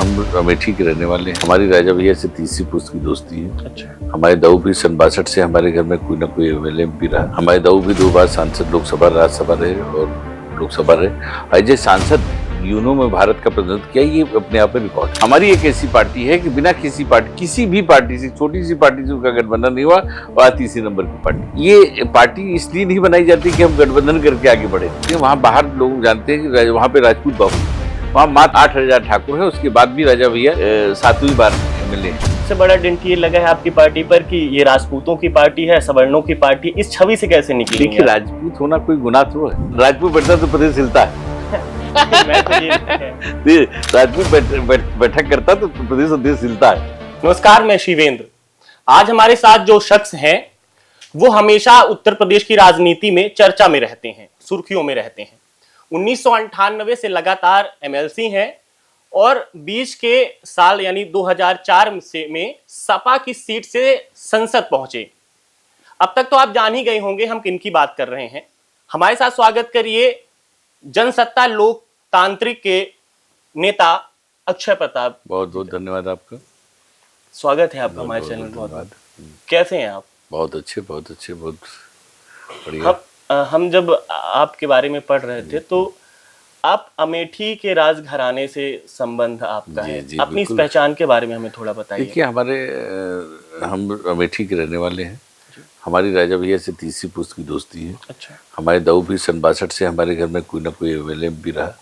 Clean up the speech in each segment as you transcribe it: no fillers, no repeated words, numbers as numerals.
हम अमेठी के रहने वाले हैं। हमारी राजा भैया से तीसरी पुस्त की दोस्ती है। अच्छा। हमारे दाऊ भी सन 62 से हमारे घर में कोई ना कोई एमएलए एमपी रहा। हमारे दाऊ भी 2 बार सांसद लोकसभा राज्यसभा रहे और लोकसभा रहे। अजय सांसद यूनो में भारत का प्रतिनिधित्व किया, ये अपने आप में रिकॉर्ड। हमारी एक ऐसी पार्टी है कि बिना किसी पार्टी, किसी भी पार्टी से, छोटी सी पार्टी से उनका गठबंधन नहीं हुआ और तीसरी नंबर की पार्टी। ये पार्टी इसलिए नहीं बनाई जाती कि हम गठबंधन करके आगे बढ़े। वहाँ बाहर लोग जानते हैं कि वहाँ पे राजपूत बाबू, वहाँ मात्र 8,000 ठाकुर है, उसके बाद भी राजा भैया 7वीं बार मिले। सबसे बड़ा डेंट ये लगा है आपकी पार्टी पर कि ये राजपूतों की पार्टी है, सवर्णों की पार्टी, इस छवि से कैसे निकली? देखिए, राजपूत होना कोई गुनाह तो है। राजपूत बैठता तो प्रदेश हिलता है। राजपूत बैठक करता तो प्रदेश और देश हिलता है। नमस्कार, मैं शिवेंद्र। आज हमारे साथ जो शख्स हैं वो हमेशा उत्तर प्रदेश की राजनीति में चर्चा में रहते हैं, सुर्खियों में रहते हैं। 1998 से लगातार एमएलसी हैं और बीच के साल यानी 2004 में सपा की सीट से संसद पहुंचे। अब तक तो आप जान ही गए होंगे हम किनकी बात कर रहे हैं। हमारे साथ स्वागत करिए जनसत्ता लोकतांत्रिक के नेता अक्षय प्रताप। बहुत बहुत धन्यवाद आपका। स्वागत है आपका हमारे चैनल में। कैसे हैं आप? बहुत अच्छे, बहुत अच्छे, बहुत बढ़िया। हम जब आपके बारे में पढ़ रहे थे तो आप अमेठी के राजघराने से संबंध आपका है। अपनी इस पहचान के बारे में हमें थोड़ा बताइए। देखिए, हम अमेठी के रहने वाले हैं। हमारी राजा भैया से तीसरी पुस्त की दोस्ती है। अच्छा। हमारे दाऊ भी सन 62 से हमारे घर में कोई ना कोई एमएलए एमपी रहा।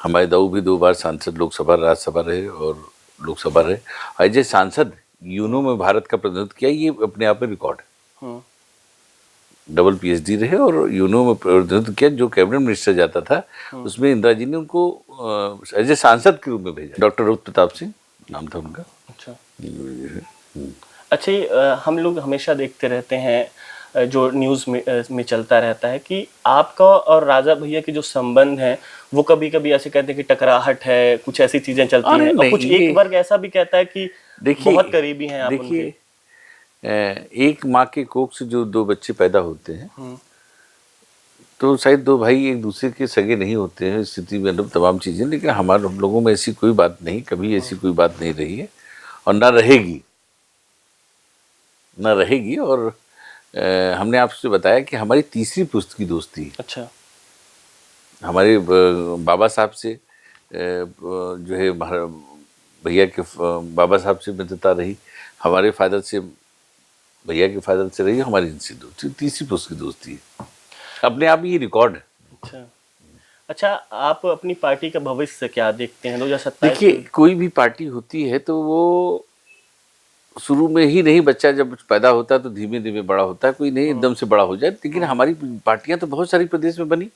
हमारे दाऊ भी 2 बार सांसद लोकसभा राज्यसभा रहे और लोकसभा रहे। अजय सांसद यूनो में भारत का प्रतिनिधित्व किया, ये अपने आप में रिकॉर्ड है। डबल पीएचडी रहे और यूनो में प्रतिनिधित्व किया। जो कैबिनेट मिनिस्टर जाता था उसमें इंदिरा जी ने उनको एज ए सांसद के रूप में भेजा। डॉक्टर रुद्र प्रताप सिंह नाम था उनका। अच्छा, हम लोग हमेशा देखते रहते हैं, जो न्यूज़ में चलता रहता है कि आपका और राजा भैया के जो संबंध हैं वो कभी कभी ऐसे कहते हैं कि टकराहट है, कुछ ऐसी चीजें चलती हैं और कुछ एक वर्ग ऐसा भी कहता है कि बहुत करीबी हैं आप उनके। देखिए, एक माँ के कोख से जो 2 बच्चे पैदा होते हैं तो शायद 2 भाई एक दूसरे के सगे नहीं होते हैं, स्थिति में तमाम चीज़ें। लेकिन हम लोगों में ऐसी कोई बात नहीं, कभी ऐसी कोई बात नहीं रही है और ना रहेगी, ना रहेगी। और हमने आपसे बताया कि हमारी तीसरी पुस्त की दोस्ती है। अच्छा। हमारे बाबा साहब से जो है भैया के बाबा साहब से मित्रता रही, हमारे फादर से भैया के फादर से रही, हमारी इनसे तीसरी पुस्त की दोस्ती है। अपने आप ये रिकॉर्ड है। अच्छा, आप अपनी पार्टी का भविष्य क्या देखते हैं 2027? देखिए, कोई भी पार्टी होती है तो वो शुरू में ही नहीं, बच्चा जब पैदा होता है तो धीमे धीमे बड़ा होता है, कोई नहीं एकदम से बड़ा हो जाए। लेकिन हमारी पार्टियां तो बहुत सारी प्रदेश में बनी।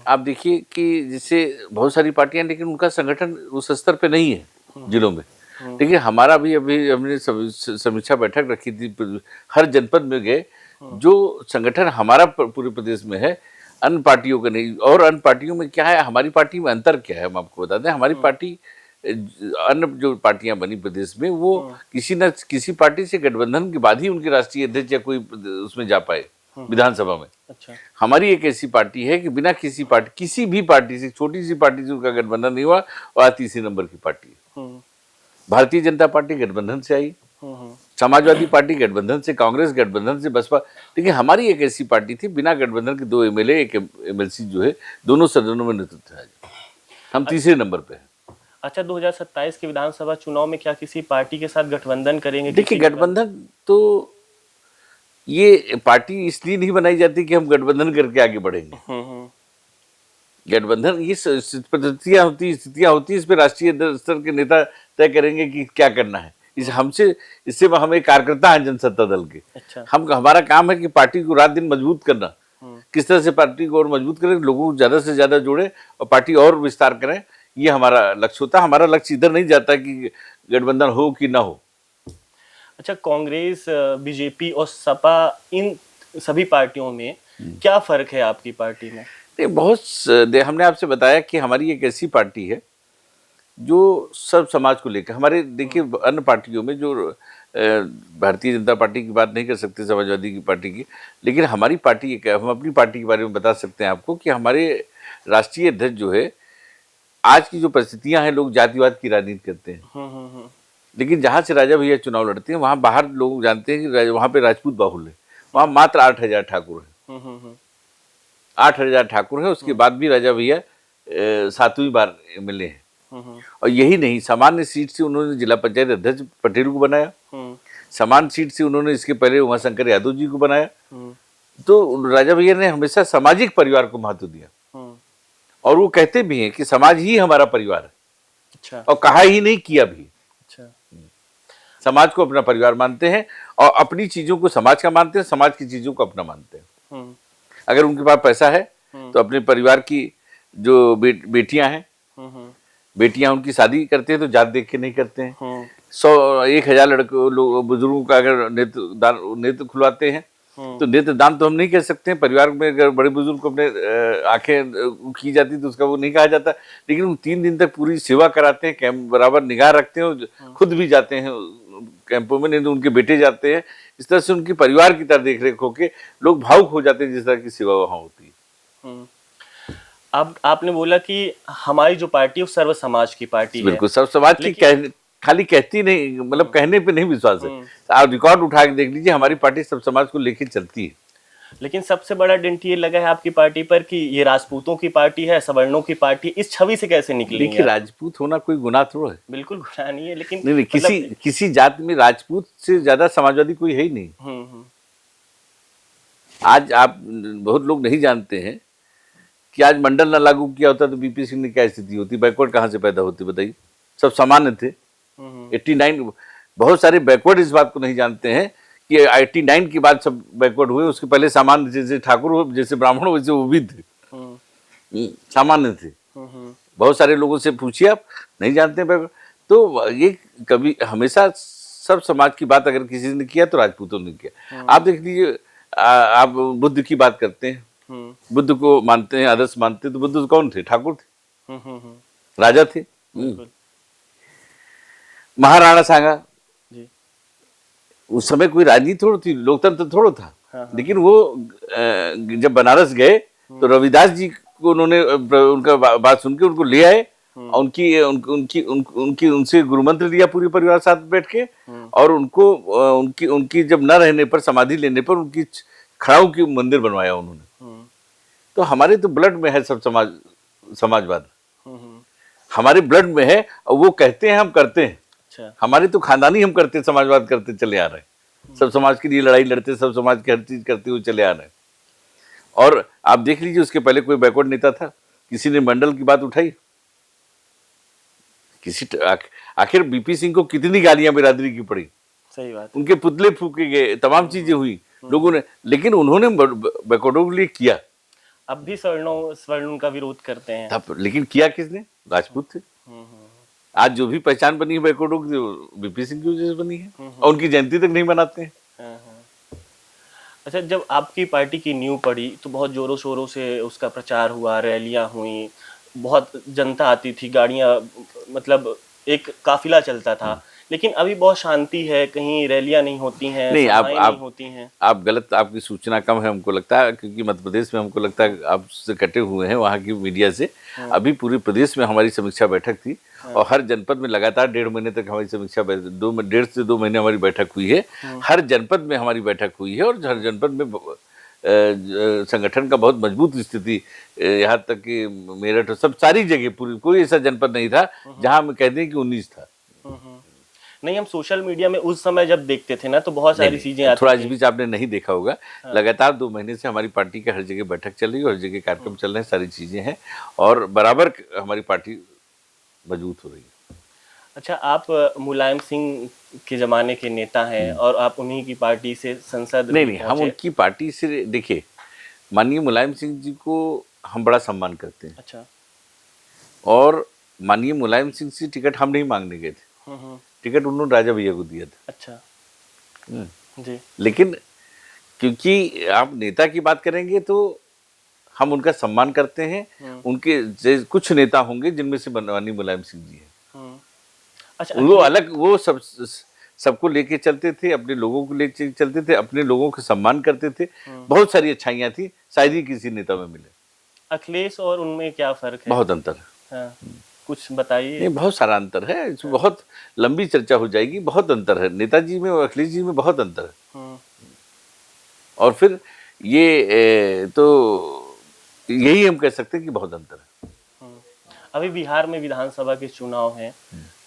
आप देखिए कि जिससे बहुत सारी पार्टियां, लेकिन उनका संगठन उस स्तर पे नहीं है जिलों में। लेकिन हमारा भी अभी हमने समीक्षा बैठक रखी थी, हर जनपद में गए। जो संगठन हमारा पूरे प्रदेश में है, अन्य पार्टियों का नहीं। और अन्य पार्टियों में क्या है, हमारी पार्टी में अंतर क्या है हम आपको बता दें। हमारी पार्टी, अन्य जो पार्टियां बनी प्रदेश में, वो किसी न किसी पार्टी से गठबंधन के बाद ही उनके राष्ट्रीय अध्यक्ष या कोई उसमें जा पाए विधानसभा में। अच्छा। हमारी एक ऐसी पार्टी है कि बिना किसी पार्टी, किसी भी पार्टी से, छोटी सी पार्टी से उनका गठबंधन नहीं हुआ और तीसरी नंबर की पार्टी है। भारतीय जनता पार्टी गठबंधन से आई, समाजवादी पार्टी गठबंधन से, कांग्रेस गठबंधन से, बसपा। लेकिन हमारी एक ऐसी पार्टी थी बिना गठबंधन के, 2 एमएलए एक एमएलसी जो है, दोनों सदनों में नेतृत्व है। हम तीसरे नंबर पे हैं। अच्छा, 2027 के विधानसभा चुनाव में क्या किसी पार्टी के साथ गठबंधन करेंगे? देखिए, गठबंधन तो ये पार्टी इसलिए नहीं बनाई जाती कि हम गठबंधन करके आगे बढ़ेंगे। गठबंधन ये स्थितियां होती, इस पे राष्ट्रीय स्तर के नेता तय करेंगे कि क्या करना है। इससे हम एक कार्यकर्ता हैं जनसत्ता दल के। अच्छा। हमारा काम है कि पार्टी को रात दिन मजबूत करना। किस तरह से पार्टी को और मजबूत करें, लोगों को ज्यादा से ज्यादा जोड़े और पार्टी और विस्तार करें, ये हमारा लक्ष्य होता है। हमारा लक्ष्य इधर नहीं जाता कि गठबंधन हो कि ना हो। अच्छा, कांग्रेस, बीजेपी और सपा, इन सभी पार्टियों में क्या फर्क है आपकी पार्टी में? हमने आपसे बताया कि हमारी एक ऐसी पार्टी है जो सब समाज को लेकर, हमारे देखिए अन्य पार्टियों में जो भारतीय जनता पार्टी की बात नहीं कर सकते, समाजवादी की पार्टी की, लेकिन हमारी पार्टी, हम अपनी पार्टी के बारे में बता सकते हैं आपको कि हमारे राष्ट्रीय अध्यक्ष जो है आज की जो परिस्थितियां हैं, लोग जातिवाद की राजनीति करते हैं, लेकिन जहां से राजा भैया चुनाव लड़ते हैं वहां बाहर लोग जानते हैं कि वहां पे राजपूत बाहुल्य है। वहां मात्र 8,000 ठाकुर है, 8,000 ठाकुर है। उसके बाद भी राजा भैया 7वीं बार एमएलए हैं। और यही नहीं, सामान्य सीट से उन्होंने जिला पंचायत अध्यक्ष पटेल को बनाया, समान सीट से उन्होंने इसके पहले उमाशंकर यादव जी को बनाया। तो राजा भैया ने हमेशा सामाजिक परिवार को महत्व दिया, और वो कहते भी हैं कि समाज ही हमारा परिवार है। अच्छा। और कहा ही नहीं, किया भी। अच्छा। समाज को अपना परिवार मानते हैं, और अपनी चीजों को समाज का मानते हैं, समाज की चीजों को अपना मानते हैं। अगर उनके पास पैसा है तो अपने परिवार की जो बेटियां हैं, बेटियां उनकी शादी करते हैं तो जात देख के नहीं करते हैं। 1,000 लड़कों बुजुर्गों का अगर नेत्र खुलवाते हैं तो नेत्र दान तो हम नहीं कह सकते हैं। परिवार में अगर बड़े बुजुर्ग को अपने आंखें की जाती तो उसका वो नहीं कहा जाता, लेकिन उन 3 दिन तक पूरी सेवा कराते हैं, कैंप बराबर निगाह रखते हैं, खुद भी जाते हैं कैंपों में, नहीं तो उनके बेटे जाते हैं। इस तरह से उनकी परिवार की तरह देख रेख होके लोग भावुक हो जाते हैं जिस तरह की सेवा वहां होती है। अब आपने बोला कि हमारी जो पार्टी है वो सर्व समाज की पार्टी है। बिल्कुल, सर्व समाज की खाली कहती नहीं, मतलब कहने पे नहीं विश्वास है। आप रिकॉर्ड उठा के देख लीजिए, हमारी पार्टी सब समाज को लेकर चलती है। लेकिन सबसे बड़ा डेंट ये लगा है आपकी पार्टी पर कि ये राजपूतों की पार्टी है, सवर्णों की पार्टी। इस छवि से कैसे निकलेंगे? देखिए, राजपूत होना कोई गुनाह थोड़ा है। बिल्कुल गुनाह नहीं है, लेकिन नहीं, किसी जात में राजपूत से ज्यादा समाजवादी कोई है ही नहीं। आज आप बहुत लोग नहीं जानते हैं कि आज मंडल न लागू किया होता तो बीपी सिंह ने क्या स्थिति होती, बैकवर्ड कहाँ से पैदा होती बताइए। सब सामान्य थे। 89 बहुत सारे बैकवर्ड इस बात को नहीं जानते हैं कि 89 के बाद सब बैकवर्ड हुए। उसके पहले सामान्य, जैसे ठाकुर हो, जैसे ब्राह्मण हो, वैसे वो भी थे, सामान्य थे। बहुत सारे लोगों से पूछिए, आप नहीं जानते हैं बैकवर्ड। तो ये कभी हमेशा सब समाज की बात अगर किसी ने किया तो राजपूतों ने किया। आप देख लीजिए, आप बुद्ध की बात करते हैं, बुद्ध को मानते हैं, आदर्श मानते हैं, तो बुद्ध कौन थे? ठाकुर थे, राजा थे। महाराणा सांगा उस समय कोई राजनीति थोड़ी थी, लोकतंत्र थोड़ा था। लेकिन वो जब बनारस गए तो रविदास जी को उन्होंने उनका बात सुन के उनको ले आए, उनसे गुरु मंत्र लिया पूरे परिवार साथ बैठ के, और उनको उनकी जब न रहने पर, समाधि लेने पर, उनकी खड़ाऊ की मंदिर बनवाया उन्होंने। तो हमारे तो ब्लड में है सब समाजवाद, हमारे ब्लड में है, और वो कहते हैं हम करते हैं। अच्छा। हमारे तो खानदानी हम करते समाजवाद करते चले आ रहे हैं, सब समाज के लिए लड़ाई लड़ते, सब समाज की हर चीज करते हुए चले आ रहे हैं। और आप देख लीजिए, उसके पहले कोई बैकवर्ड नेता था? किसी ने मंडल की बात उठाई? आखिर बीपी सिंह को कितनी गालियां बिरादरी की पड़ी? सही बात। उनके पुतले फूके गए, तमाम चीजें हुई लोगों ने, लेकिन उन्होंने बैकवर्डों के लिए किया। अब भी स्वर्ण का विरोध करते हैं। लेकिन किया किसने? राजपूत थे। आज जो भी पहचान बनी है बैकवर्डों की, बीपी सिंह की वजह से बनी है, और उनकी जयंती तक नहीं मनाते हैं। अच्छा, जब आपकी पार्टी की नींव पड़ी तो बहुत जोरों शोरों से उसका प्रचार हुआ, रैलियां हुई, बहुत जनता आती थी, गाड़ियां, मतलब एक काफिला चलता था। लेकिन अभी बहुत शांति है, कहीं रैलियां नहीं होती हैं, सभाएं नहीं होती हैं। आप गलत, आपकी सूचना कम है हमको लगता है, क्योंकि मध्य प्रदेश में हमको लगता है आप से कटे हुए हैं वहाँ की मीडिया से। अभी पूरे प्रदेश में हमारी समीक्षा बैठक थी, और हर जनपद में लगातार 1.5 महीने तक हमारी समीक्षा, 1.5 से 2 महीने हमारी बैठक हुई है। हर जनपद में हमारी बैठक हुई है, और हर जनपद में संगठन का बहुत मजबूत स्थिति, यहाँ तक कि मेरठ सब सारी जगह, पूरी कोई ऐसा जनपद नहीं था जहाँ हम कह दें कि 19 था। नहीं, हम सोशल मीडिया में उस समय जब देखते थे ना तो बहुत सारी चीजें आती थी। थोड़ा इस बीच आपने नहीं देखा होगा। लगातार 2 महीने से हमारी पार्टी के हर जगह बैठक चल रही है, हर जगह कार्यक्रम चल रहे हैं, सारी चीजें हैं, और बराबर हमारी पार्टी मजबूत हो रही है। अच्छा, आप मुलायम सिंह के जमाने के नेता हैं, और आप उन्हीं की पार्टी से संसद नहीं, हम उनकी पार्टी से, देखिए, माननीय मुलायम सिंह जी को हम बड़ा सम्मान करते हैं। अच्छा। और माननीय मुलायम सिंह से टिकट हम नहीं मांगने गए थे, टिकट उन्होंने राजा भैया को दिया था। अच्छा जी। लेकिन क्योंकि आप नेता की बात करेंगे तो हम उनका सम्मान करते हैं। उनके कुछ नेता होंगे जिनमें से माननीय मुलायम सिंह जी हैं। अच्छा, वो अलग, वो सबको लेके चलते थे, अपने लोगों को लेके चलते थे, अपने लोगों को सम्मान करते थे। बहुत सारी अच्छाइयाँ थी, शायद ही किसी नेता में मिले। अखिलेश और उनमें क्या फर्क है? बहुत अंतर है। कुछ बताइए। नहीं, बहुत सारा अंतर है इसमें, बहुत लंबी चर्चा हो जाएगी। बहुत अंतर है नेताजी में और अखिलेश जी में, बहुत अंतर है। और फिर ये तो यही हम कह सकते हैं कि बहुत अंतर है। अभी बिहार में विधानसभा के चुनाव हैं,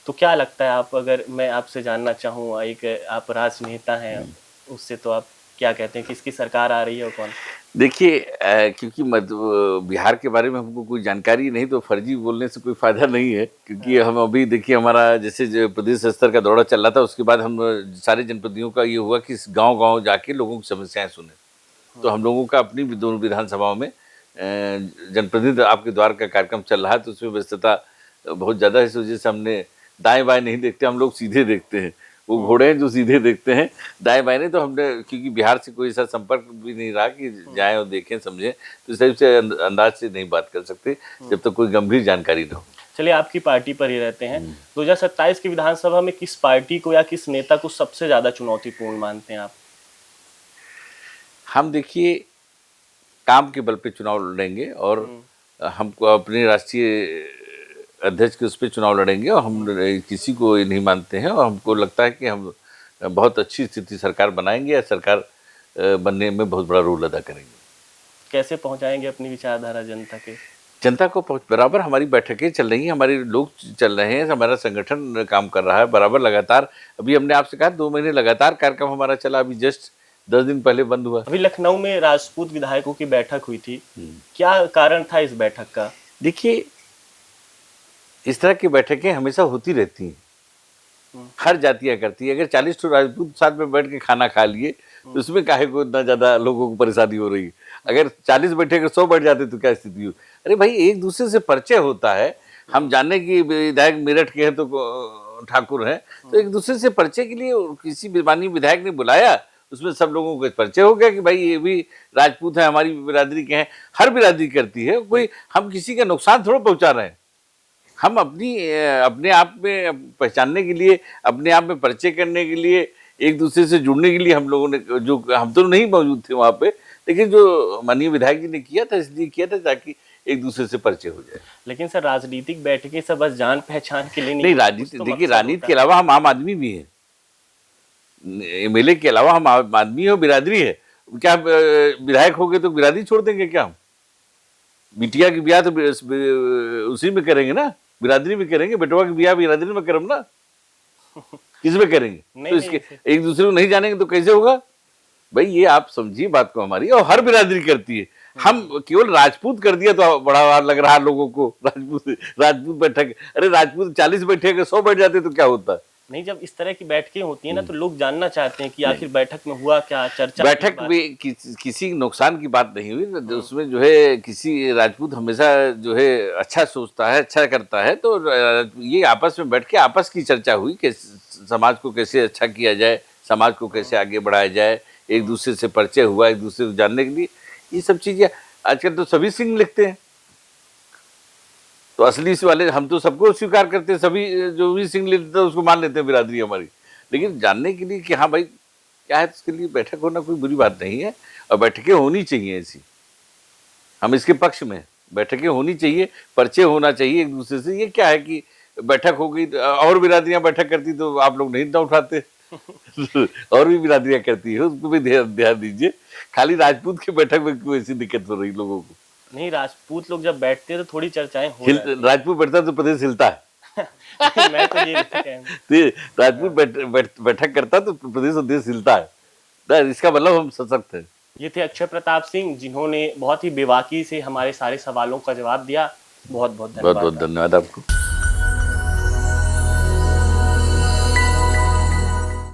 तो क्या लगता है, आप अगर मैं आपसे जानना चाहूँ, एक आप राजनेता हैं, उससे तो आप क्या कहते हैं, किसकी सरकार आ रही है और कौन? देखिए क्योंकि बिहार के बारे में हमको कोई जानकारी नहीं, तो फर्जी बोलने से कोई फायदा नहीं है। क्योंकि हम अभी देखिए, हमारा जैसे जो प्रदेश स्तर का दौरा चल रहा था, उसके बाद हम सारे जनपदियों का ये हुआ कि गांव-गांव जाके लोगों की समस्याएं सुने। तो हम लोगों का अपनी दोनों विधानसभाओं में जनप्रतिनिधि आपके द्वार का कार्यक्रम चल रहा है, तो उसमें व्यस्तता बहुत ज़्यादा है। इस वजह से हमने दाएं बाएं नहीं देखते, हम लोग सीधे देखते हैं। वो घोड़े हैं जो सीधे देखते हैं, दाएं बाएं नहीं। तो हमने, क्योंकि बिहार से कोई ऐसा संपर्क भी नहीं रहा कि जाएं और देखें समझें, तो इस टाइप से अंदाज से नहीं बात कर सकते जब तक कोई गंभीर जानकारी न हो। चलिए, आपकी पार्टी पर ही रहते हैं। 2027 की विधानसभा में किस पार्टी को या किस नेता को सबसे ज्यादा चुनौतीपूर्ण मानते हैं आप? हम देखिए, काम के बल पे चुनाव लड़ेंगे और हमको अपने राष्ट्रीय अध्यक्ष के उस पर चुनाव लड़ेंगे, और हम किसी को नहीं मानते हैं। और हमको लगता है कि हम बहुत अच्छी स्थिति सरकार बनाएंगे, या सरकार बनने में बहुत बड़ा रोल अदा करेंगे। कैसे पहुंचाएंगे अपनी विचारधारा जनता के? जनता को बराबर हमारी बैठकें चल रही हैं, हमारे लोग चल रहे हैं, हमारा संगठन काम कर रहा है बराबर लगातार। अभी हमने आपसे कहा 2 महीने लगातार कार्यक्रम हमारा चला, अभी जस्ट 10 दिन पहले बंद हुआ। अभी लखनऊ में राजपूत विधायकों की बैठक हुई थी, क्या कारण था इस बैठक का? देखिए, इस तरह की बैठकें हमेशा होती रहती हैं, हर जातियां करती है। अगर 40 तो राजपूत साथ में बैठ के खाना खा लिए, तो उसमें काहे को इतना ज्यादा लोगों को परेशानी हो रही है? अगर 40 बैठे अगर 100 बैठ जाते तो क्या स्थिति हो? अरे भाई, एक दूसरे से परिचय होता है। हम जाने की विधायक मेरठ के हैं तो ठाकुर हैं, तो एक दूसरे से परिचय के लिए किसी माननीय विधायक ने बुलाया, उसमें सब लोगों को परिचय हो गया कि भाई ये भी राजपूत है, हमारी बिरादरी के हैं। हर बिरादरी करती है, कोई हम किसी का नुकसान थोड़ा पहुंचा रहे हैं। हम अपने आप में पहचानने के लिए, अपने आप में परिचय करने के लिए, एक दूसरे से जुड़ने के लिए हम लोगों ने, जो हम तो नहीं मौजूद थे वहाँ पे, लेकिन जो माननीय विधायक जी ने किया था, इसलिए किया था ताकि एक दूसरे से परिचय हो जाए। लेकिन सर, राजनीतिक बैठकें सब बस जान पहचान के लिए नहीं, राजनीति देखिए, राजनीति के अलावा हम आम आदमी भी हैं। एमएलए के अलावा हम आम आदमी है और बिरादरी है। क्या विधायक हो गए तो बिरादरी छोड़ देंगे क्या हम? बिटिया की ब्याह तो उसी में करेंगे ना, बिरादरी में करेंगे। बेटवा की ब्याह बिरादरी में करम ना, किस में करेंगे? तो इसके एक दूसरे को नहीं जानेंगे तो कैसे होगा भाई? ये आप समझिए बात को हमारी, और हर बिरादरी करती है। हम केवल राजपूत कर दिया तो बड़ा लग रहा है लोगों को। राजपूत बैठक, अरे राजपूत 40 बैठे, अगर 100 बैठ जाते तो क्या होता? नहीं, जब इस तरह की बैठकें होती है ना, तो लोग जानना चाहते हैं कि आखिर बैठक में हुआ क्या, चर्चा। बैठक में किसी नुकसान की बात नहीं हुई। उसमें जो है, किसी राजपूत हमेशा जो है अच्छा सोचता है, अच्छा करता है। तो ये आपस में बैठ के आपस की चर्चा हुई कि समाज को कैसे अच्छा किया जाए, समाज को कैसे आगे बढ़ाया जाए। एक दूसरे से परिचय हुआ, एक दूसरे को जानने के लिए। ये सब चीजें आजकल तो सभी सिंह लिखते हैं, तो असली वाले हम तो सबको स्वीकार करते हैं। सभी जो भी सिंह लेते हैं उसको मान लेते हैं बिरादरी हमारी। लेकिन जानने के लिए कि हाँ भाई क्या है, उसके लिए बैठक होना कोई बुरी बात नहीं है, और बैठकें होनी चाहिए ऐसी। हम इसके पक्ष में, बैठकें होनी चाहिए, परिचय होना चाहिए एक दूसरे से। ये क्या है कि बैठक हो गई और बिरादरियां बैठक करती तो आप लोग नहीं ना उठाते। और भी बिरादरियां करती है, उसको भी ध्यान दीजिए। खाली राजपूत की बैठक में क्यों ऐसी दिक्कत हो रही लोगों को? नहीं, राजपूत लोग जब बैठते हैं तो थोड़ी चर्चाएं हो रही हैं। राजपूत बैठता तो प्रदेश हिलता है। मैं तो ये कहूं, राजपूत बैठक करता तो प्रदेश और देश हिलता है। इसका मतलब हम सशक्त हैं। ये थे अक्षय प्रताप सिंह, जिन्होंने बहुत ही बेबाकी से हमारे सारे सवालों का जवाब दिया। बहुत बहुत धन्यवाद। बहुत बहुत धन्यवाद आपको।